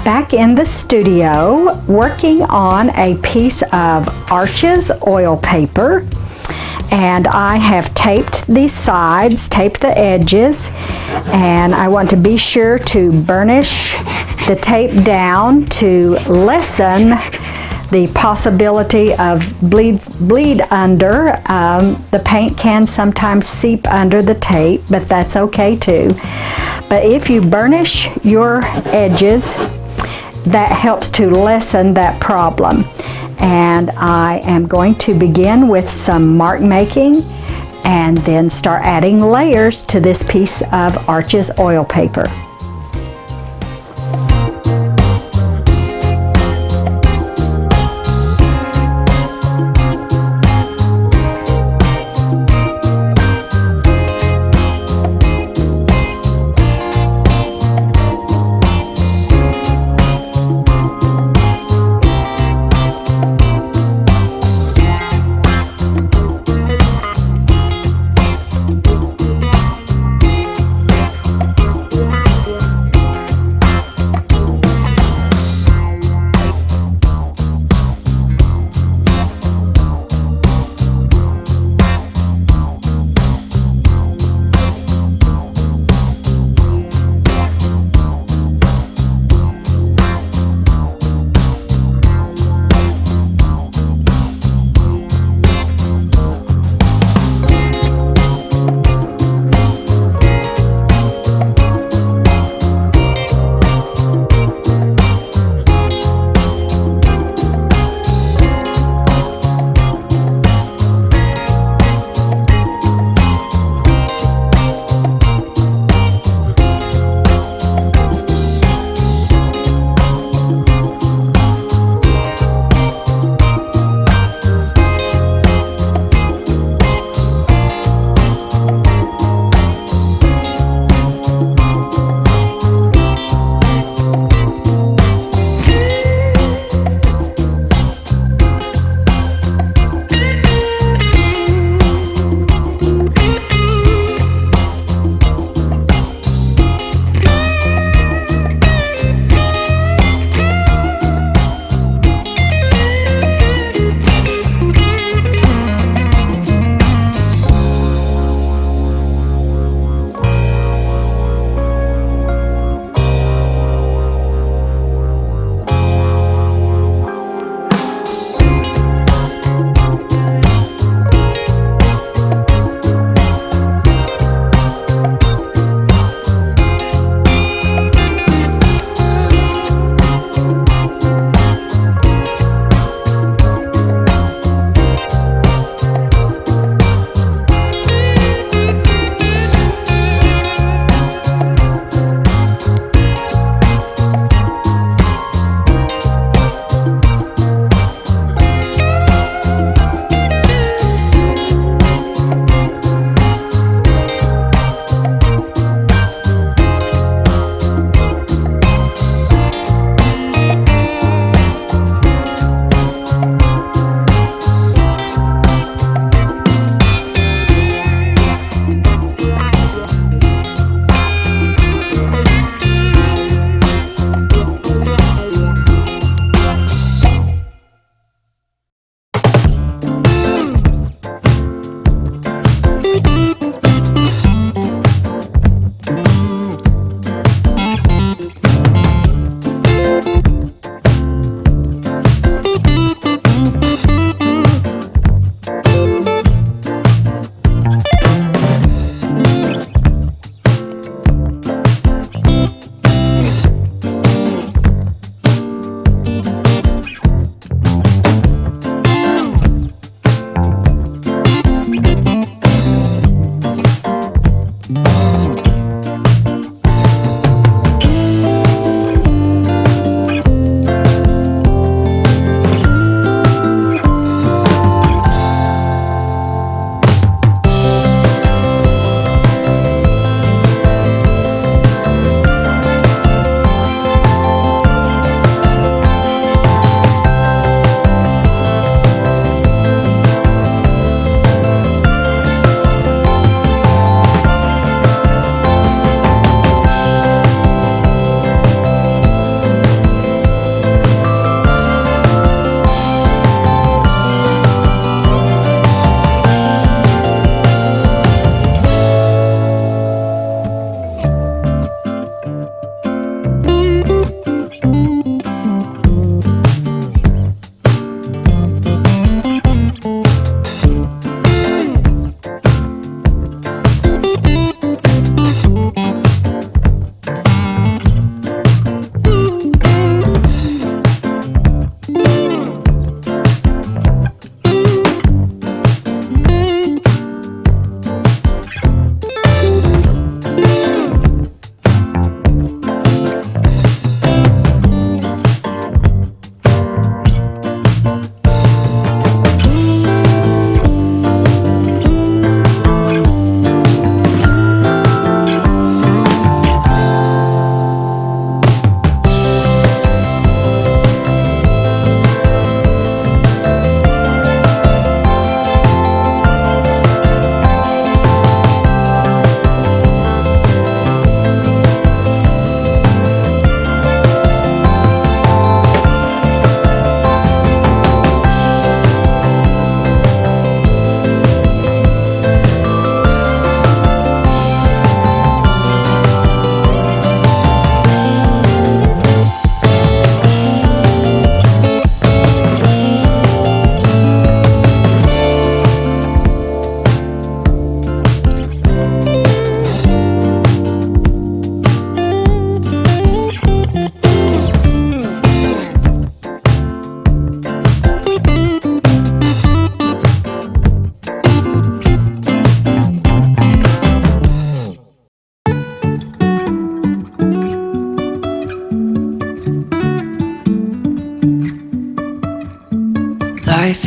back in the studio working on a piece of Arches oil paper, and I have taped these sides, taped the edges, and I want to be sure to burnish the tape down to lessen the possibility of bleed under. The paint can sometimes seep under the tape, but that's okay too. But if you burnish your edges, that helps to lessen that problem. And I am going to begin with some mark making and then start adding layers to this piece of Arches oil paper.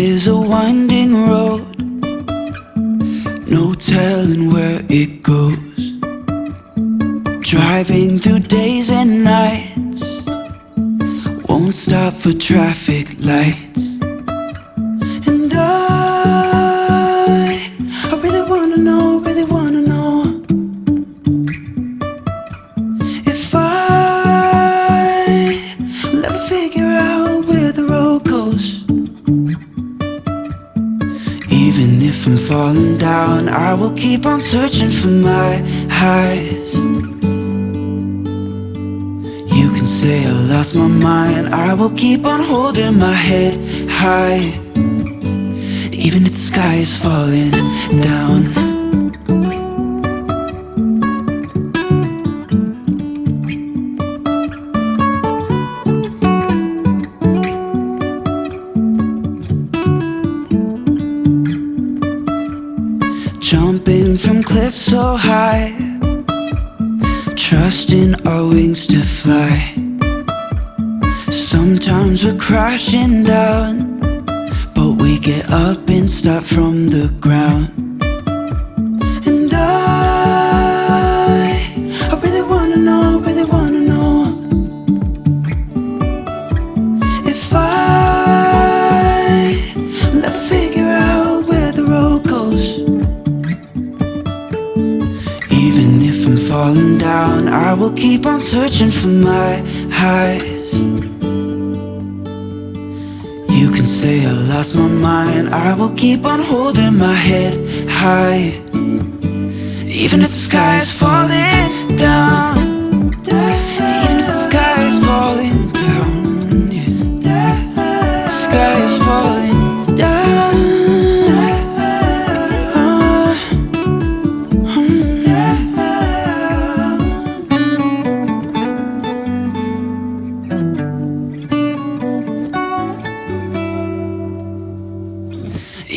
is a winding road, no telling where it goes. Driving through days and nights, won't stop for traffic lights. And I really wanna know, really wanna know if I'll ever figure out where the road goes. Even if I'm falling down, I will keep on searching for my highs. You can say I lost my mind, I will keep on holding my head high. Even if the sky is falling down. Jumping from cliffs so high, trusting our wings to fly. Sometimes we're crashing down, but we get up and start from the ground. And I really wanna know, really wanna know if I'll ever figure out where the road goes. Even if I'm falling down, I will keep on searching for my highs. You can say I lost my mind, I will keep on holding my head high. Even if the sky is falling down, even if the sky is falling down, yeah. The sky is falling down.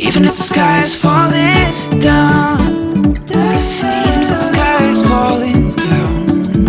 Even if the sky is falling down, even if the sky is falling down.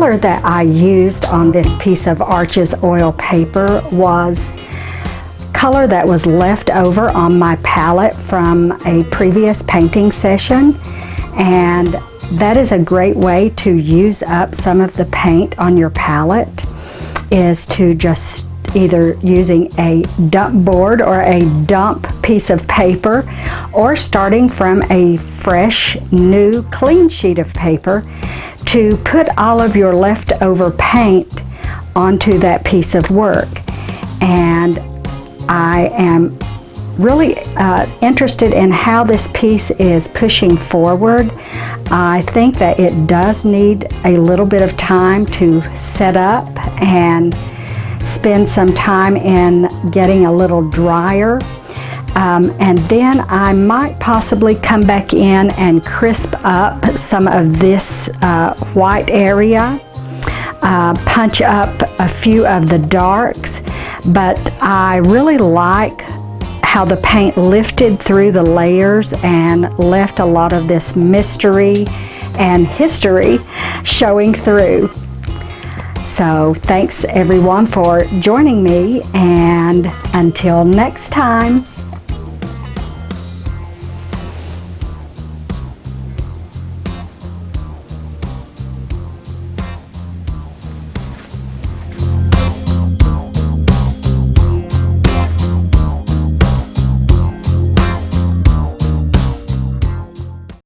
color that I used on this piece of Arches oil paper was color that was left over on my palette from a previous painting session, and that is a great way to use up some of the paint on your palette, is to just either using a dump board or a dump piece of paper, or starting from a fresh, new, clean sheet of paper, to put all of your leftover paint onto that piece of work. And I am really interested in how this piece is pushing forward. I think that it does need a little bit of time to set up and spend some time in getting a little drier. And then I might possibly come back in and crisp up some of this white area, punch up a few of the darks, but I really like how the paint lifted through the layers and left a lot of this mystery and history showing through. So thanks everyone for joining me, and until next time.